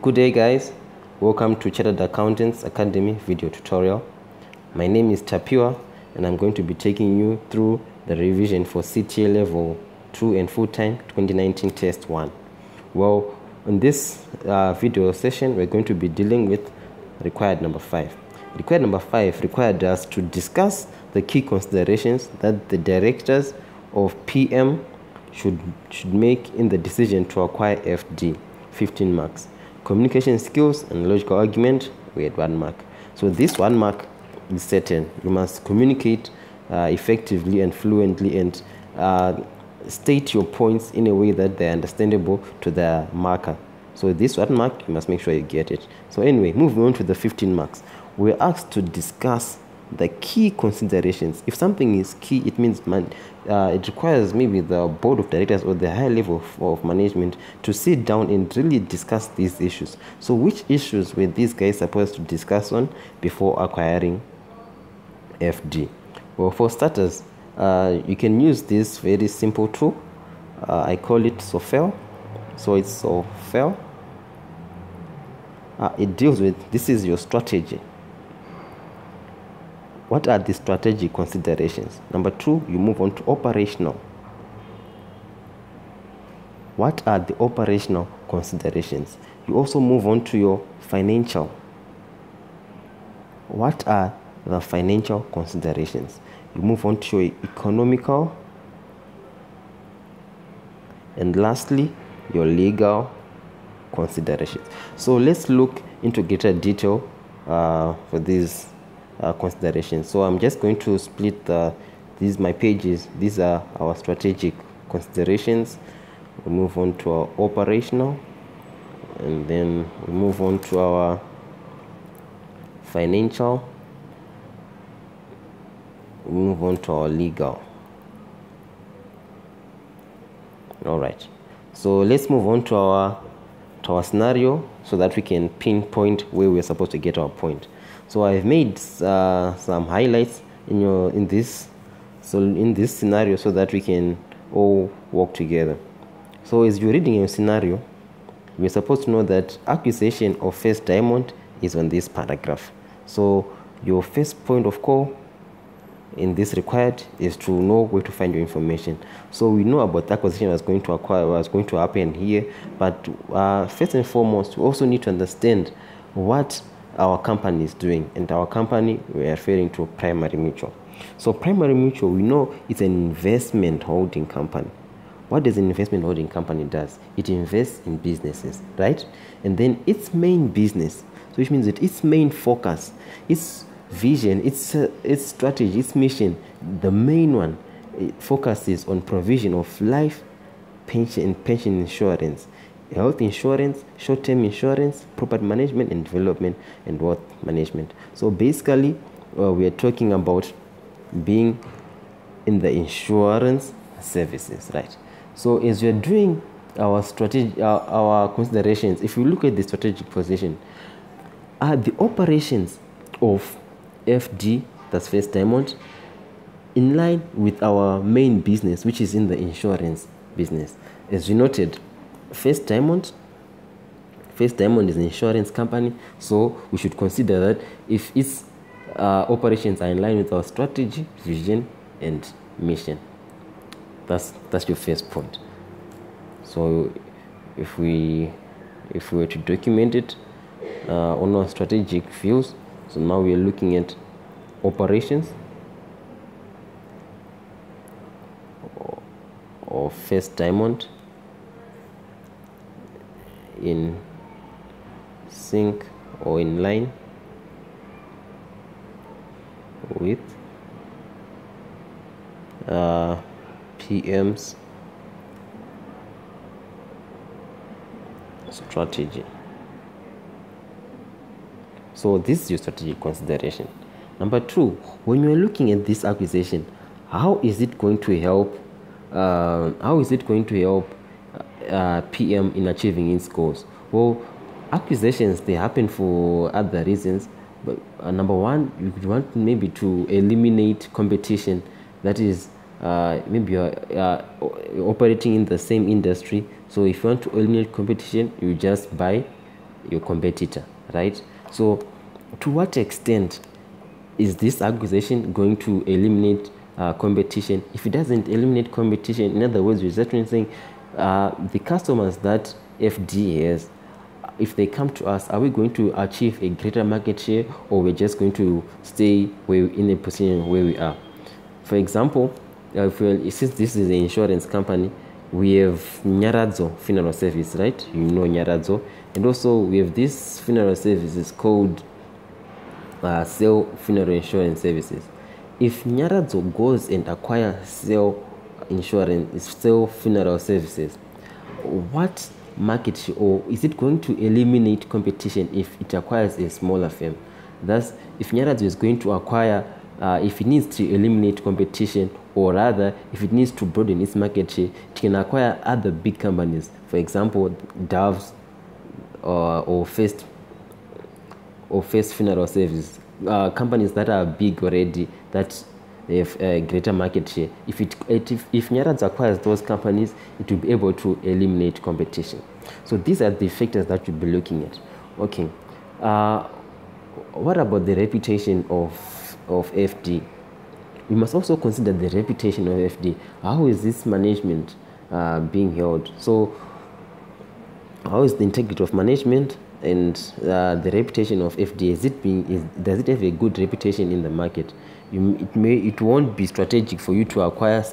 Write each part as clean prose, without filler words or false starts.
Good day guys, welcome to Chartered Accountants Academy video tutorial. My name is Tapua and I'm going to be taking you through the revision for CTA level 2 and full-time 2019 test 1. Well, in this video session we're going to be dealing with required number 5. Required number 5 required us to discuss the key considerations that the directors of PM should make in the decision to acquire FD, 15 marks. Communication skills and logical argument, we had 1 mark. So this 1 mark is certain. You must communicate effectively and fluently and state your points in a way that they're understandable to the marker. So this 1 mark, you must make sure you get it. So anyway, moving on to the 15 marks. We're asked to discuss the key considerations. If something is key, it means it requires maybe the board of directors or the higher level of management to sit down and really discuss these issues. So which issues were these guys supposed to discuss on before acquiring FD? Well, for starters, you can use this very simple tool. I call it SOFEL. So it's SOFEL. It deals with, this is your strategy. What are the strategic considerations? Number 2, you move on to operational. What are the operational considerations? You also move on to your financial. What are the financial considerations? You move on to your economical. And lastly, your legal considerations. So let's look into greater detail for these considerations. So I'm just going to split these my pages. These are our strategic considerations. We move on to our operational, and then we move on to our financial. We move on to our legal. All right. So let's move on to our scenario so that we can pinpoint where we're supposed to get our point. So I've made some highlights in this scenario so that we can all work together. So as you're reading your scenario, we're supposed to know that acquisition of first diamond is on this paragraph. So your first point of call in this required is to know where to find your information. So we know about the acquisition was going to happen here, but first and foremost, we also need to understand what our company is doing, and our company, we are referring to Primary Mutual. So Primary Mutual, we know it's an investment holding company. What does an investment holding company does? It invests in businesses, right? And then its main business, so which means that its main focus, its vision, its strategy, its mission, the main one, it focuses on provision of life, pension insurance, health insurance, short-term insurance, property management and development, and wealth management. So basically, we are talking about being in the insurance services, right? So as we are doing our strategy, our considerations, if you look at the strategic position, are the operations of FD, that's First Diamond, in line with our main business, which is in the insurance business. As we noted, First Diamond is an insurance company, so we should consider that if its operations are in line with our strategy, vision, and mission. That's your first point. So if we were to document it on our strategic views, so now we are looking at operations of First Diamond in sync or in line with PM's strategy. So this is your strategic consideration. Number 2, when you're looking at this acquisition, how is it going to help PM in achieving its goals? Well, acquisitions, they happen for other reasons, but number 1, you want maybe to eliminate competition. That is, maybe you're operating in the same industry, so if you want to eliminate competition, you just buy your competitor, right? So to what extent is this acquisition going to eliminate competition? If it doesn't eliminate competition, in other words, we're just saying the customers that FD has, if they come to us, are we going to achieve a greater market share, or we're just going to stay in a position where we are? For example, since this is an insurance company, we have Nyaradzo Funeral Service, right? You know Nyaradzo. And also we have this funeral services called Sale Funeral Insurance Services. If Nyaradzo goes and acquires Sale Funeral Services, what market share, or is it going to eliminate competition if it acquires a smaller firm? Thus, if Nyaradzo is going to acquire, if it needs to eliminate competition, or rather, if it needs to broaden its market share, it can acquire other big companies. For example, Doves or First Funeral Service, companies that are big already, that they have a greater market share. If Nyaradzo acquires those companies, it will be able to eliminate competition. So these are the factors that you'll be looking at. Okay. What about the reputation of FD? We must also consider the reputation of FD. How is this management being held? So how is the integrity of management and the reputation of FD? Does it have a good reputation in the market? It won't be strategic for you to acquire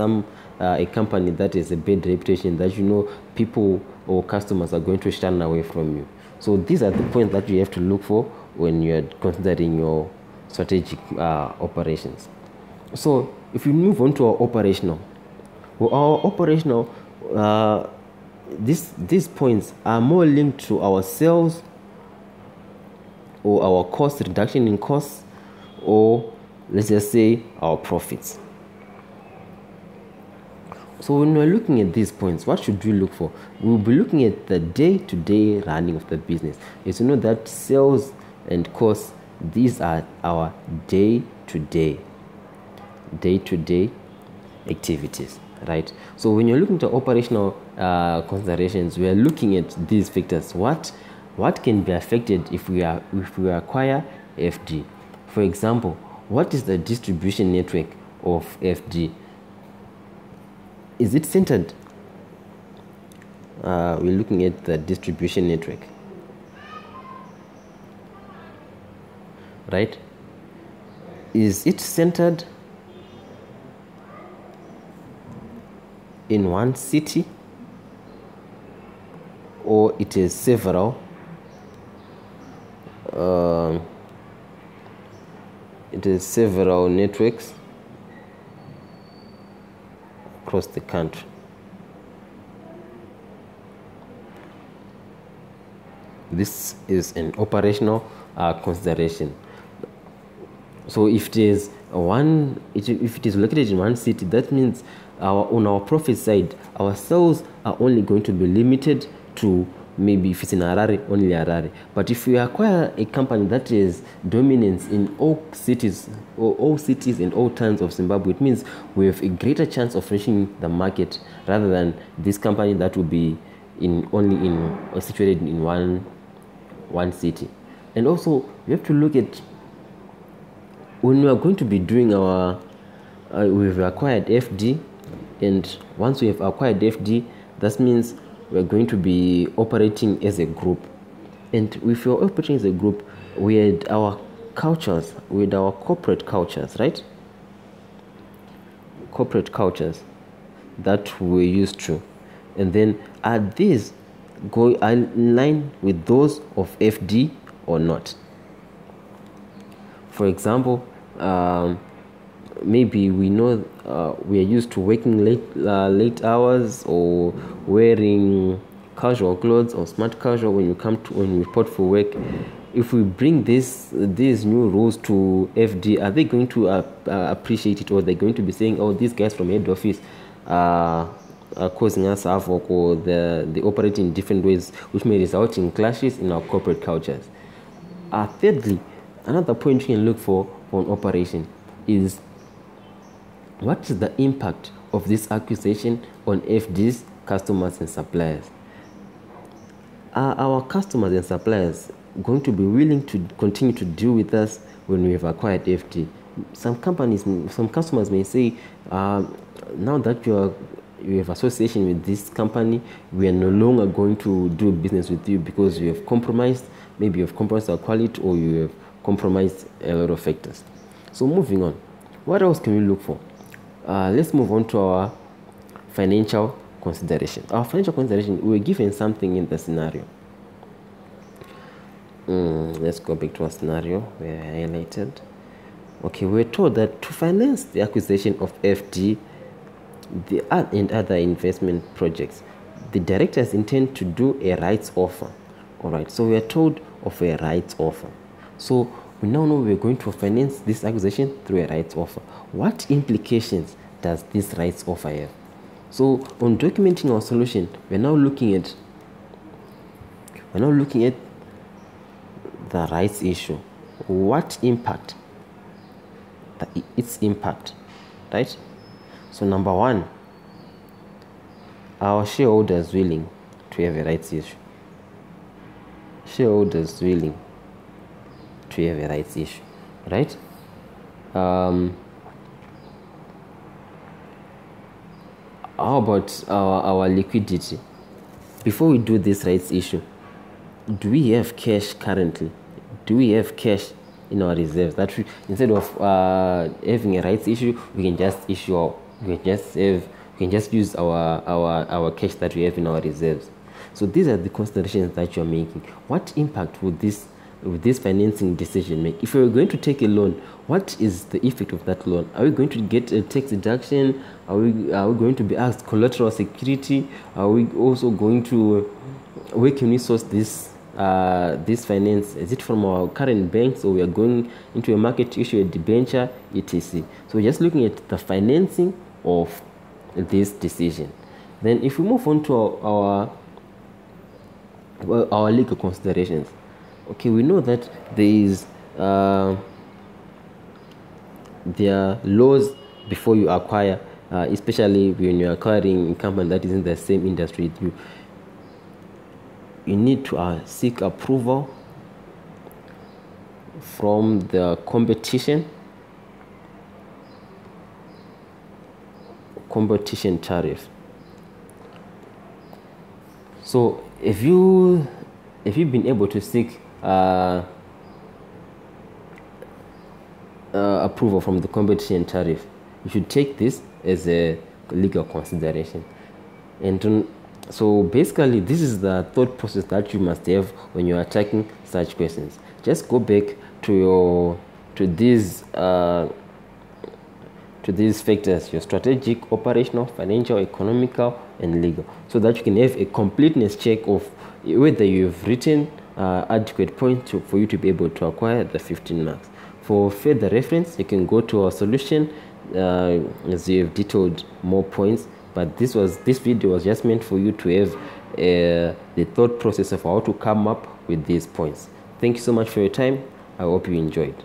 a company that has a bad reputation, that you know people or customers are going to shun away from you. So these are the points that you have to look for when you are considering your strategic operations. So if we move on to our operational, these points are more linked to our sales, or our cost reduction in costs, or let's just say our profits. So when we're looking at these points, what should we look for? We'll be looking at the day-to-day running of the business. As you know that sales and costs, these are our day-to-day activities, right? So when you're looking to operational considerations, we are looking at these factors. What can be affected if we acquire FD? For example, what is the distribution network of FD? Is it centered? We're looking at the distribution network, right? Is it centered in one city, or it is several networks across the country? This is an operational consideration. So if it is located in one city, that means on our profit side, our sales are only going to be limited to, maybe if it's in Harare, only Harare. But if we acquire a company that is dominance in all cities and all towns of Zimbabwe, it means we have a greater chance of reaching the market, rather than this company that will be situated in one city. And also we have to look at, when we are going to be doing we've acquired FD, and once we have acquired FD, that means we're going to be operating as a group. And if you're operating as a group, we had our cultures, with our corporate cultures, right? Corporate cultures that we're used to. And then are these in line with those of FD or not? For example, maybe we know we are used to working late hours, or wearing casual clothes or smart casual when we report for work. If we bring these new rules to FD, are they going to appreciate it, or they're going to be saying, oh, these guys from head office are causing us havoc, or they operate in different ways, which may result in clashes in our corporate cultures? Thirdly, another point you can look for an operation is, what is the impact of this acquisition on FD's customers and suppliers? Are our customers and suppliers going to be willing to continue to deal with us when we have acquired FT? Some customers may say, now that you have association with this company, we are no longer going to do business with you because you have compromised. Maybe you have compromised our quality, or you have compromised a lot of factors. So moving on, what else can we look for? Let's move on to our financial consideration. Our financial consideration, we're given something in the scenario. Let's go back to our scenario where I highlighted. Okay, we're told that to finance the acquisition of FD and other investment projects, the directors intend to do a rights offer. All right, so we are told of a rights offer. So we now know we're going to finance this acquisition through a rights offer. What implications does this rights offer have? So on documenting our solution, we're now looking at the rights issue. What impact? Its impact, right? So number one, our shareholders willing to have a rights issue. Shareholders willing to have a rights issue, right? How about our liquidity? Before we do this rights issue, do we have cash currently? Do we have cash in our reserves that instead of having a rights issue, we can just use our cash that we have in our reserves? So these are the considerations that you're making. What impact would this financing decision make? If we're going to take a loan, what is the effect of that loan? Are we going to get a tax deduction? Are we going to be asked collateral security? Are we also going to, where can we source this finance? Is it from our current banks, or we are going into a market to issue a debenture, etc.? So we're just looking at the financing of this decision. Then if we move on to our legal considerations, okay, we know that there are laws before you acquire, especially when you're acquiring a company that is in the same industry with you. You need to seek approval from the competition tariff. So if you've been able to seek approval from the competition tariff, you should take this as a legal consideration. And so basically, this is the thought process that you must have when you are attacking such questions. Just go back to these factors: your strategic, operational, financial, economical, and legal, so that you can have a completeness check of whether you've written adequate points for you to be able to acquire the 15 marks. For further reference, you can go to our solution as we have detailed more points. But this video was just meant for you to have the thought process of how to come up with these points. Thank you so much for your time. I hope you enjoyed.